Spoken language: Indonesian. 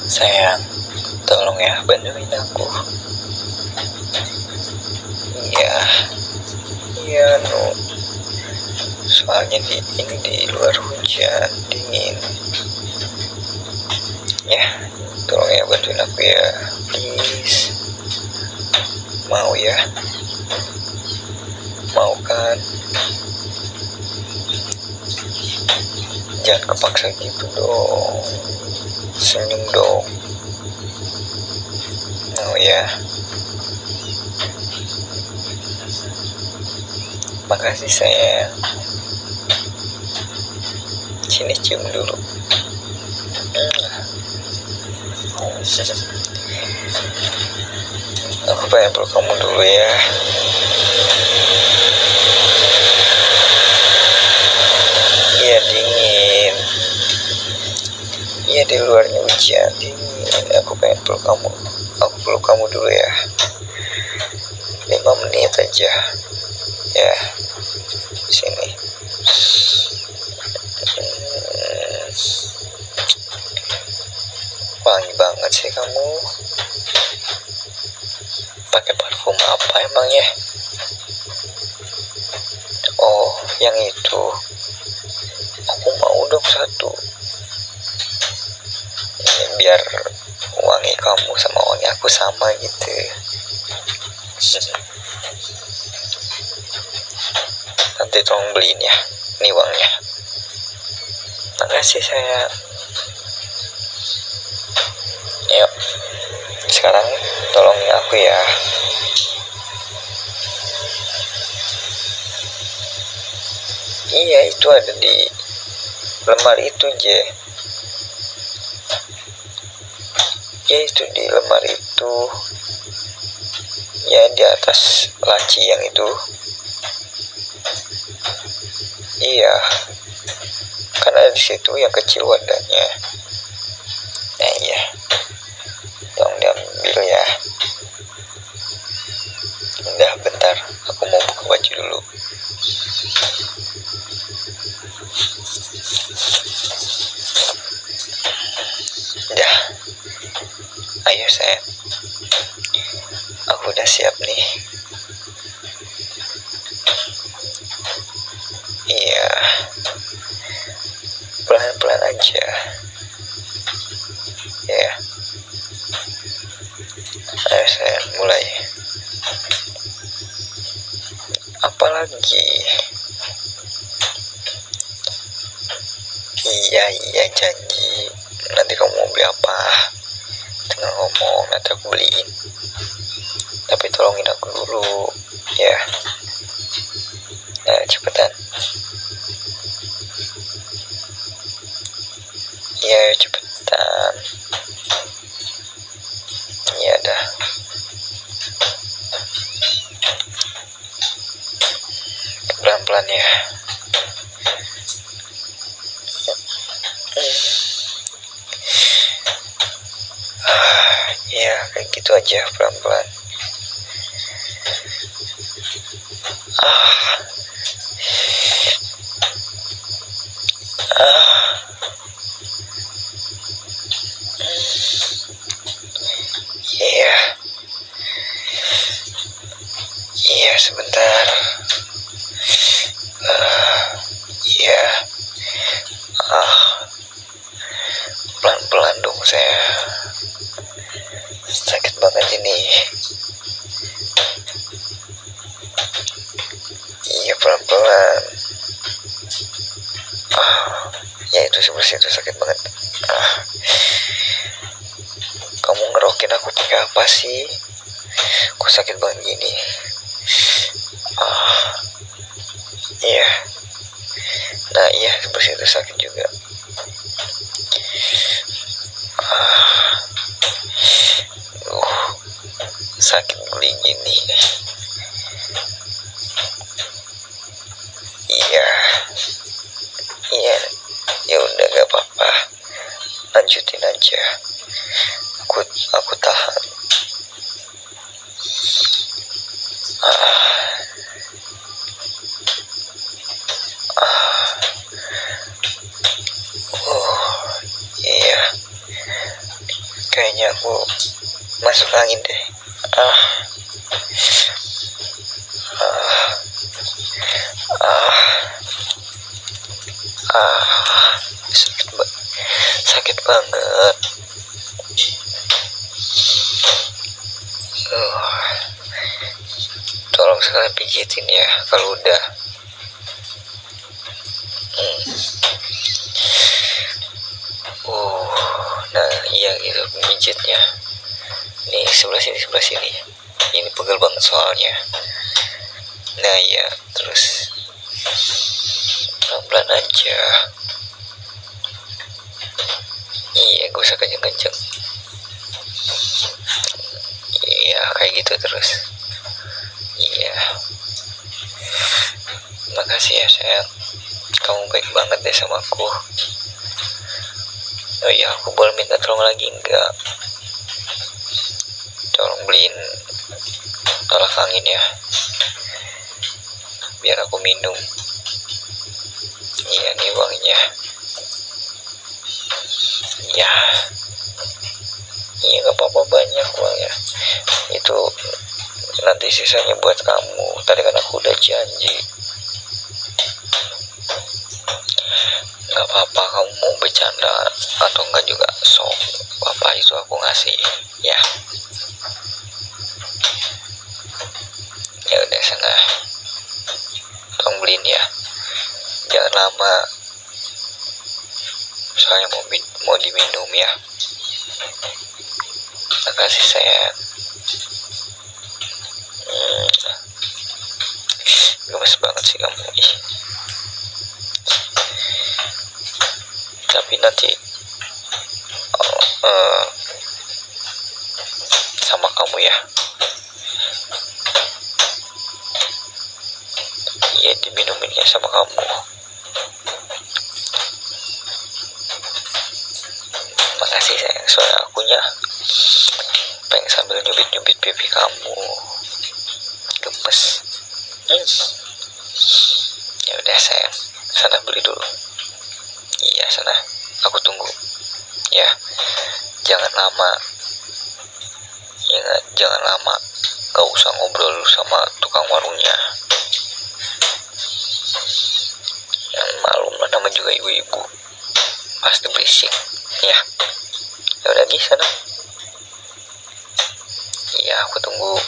Sayang, tolong ya bantuin aku. Iya no. Soalnya ini di luar hujan dingin. Ya, tolong ya bantuin aku ya, please. Mau ya? Mau kan? Jangan kepaksa gitu dong. Senyum dong. Mau ya? Makasih sayang. Sini cium dulu. Aku pengen peluk kamu dulu ya. Iya dingin. Iya di luarnya hujan dingin. Aku pengen peluk kamu. Aku peluk kamu dulu ya. 5 menit aja. Ya. Sini. Wangi banget sih kamu. Pakai parfum apa emangnya? Oh, yang itu. Aku mau dong satu. Biar wangi kamu sama wangi aku sama gitu. Nanti tolong beliin ya. Ini uangnya. Makasih sayang. Yuk. Sekarang tolongin aku ya. Iya, itu ada di lemari itu, Je. Ya, itu di lemari itu. Ya, di atas laci yang itu. Iya. Karena di situ yang kecil wadahnya. Nah, iya. Tolong diambil ya. Udah, bentar. Aku mau buka baju dulu. Udah. Ayo sayang. Aku udah siap nih. Iya. Pelan-pelan aja. Ya. Ayo sayang, mulai. Apalagi? Iya janji. Nanti kamu mau beli apa? Tinggal ngomong, nanti aku beliin. Tapi tolongin aku dulu, ya. Nah, cepetan. Iya, cepetan. Iya dah. Pelan-pelan ya. Ya, kayak gitu aja, pelan-pelan. Iya, sebentar. Iya. Pelan-pelan dong saya. Sakit banget ini. Iya, pelan-pelan. Ya itu seperti itu, sakit banget. Kamu ngerokin aku pakai apa sih? Kok sakit banget gini? Iya. Nah iya, seperti itu sakit juga. Sakit geli gini. Iya. Ya udah, gak apa-apa. Lanjutin aja. Aku tahan. Iya, kayaknya aku masuk angin deh. ah ah ah sakit banget. Tolong sekalian pijitin ya kalau udah. Nah iya gitu pijitnya. Nih sebelah sini. Ini pegel banget soalnya. Nah iya, terus pelan-pelan aja. Iya, gak usah kenceng-kenceng. Iya, kayak gitu terus. Iya. Makasih ya sayang, kamu baik banget deh sama aku. Oh iya, aku boleh minta tolong lagi enggak? Tolong beliin tolak angin ya, biar aku minum. Iya nih uangnya. Ya, iya gak apa-apa, banyak uangnya. Itu nanti sisanya buat kamu. Tadi kan aku udah janji. Gak apa-apa, kamu mau bercanda atau enggak juga sok apa itu aku ngasih ya. Ya udah sana, tolong beliin ya, jangan lama soalnya mau diminum ya. Makasih sayang. Gemes banget sih kamu. Tapi nanti sama kamu ya. Iya, diminuminnya sama kamu. Makasih sayang, soalnya akunya pengen sambil nyubit-nyubit pipi kamu. Gemes. Ya udah sayang, sana beli dulu. Iya sana, aku tunggu ya. Jangan lama. Ingat, jangan lama. Gak usah ngobrol sama tukang warungnya. Yang malu nama juga ibu-ibu, pasti berisik ya. Ya udah di sana. Iya, aku tunggu.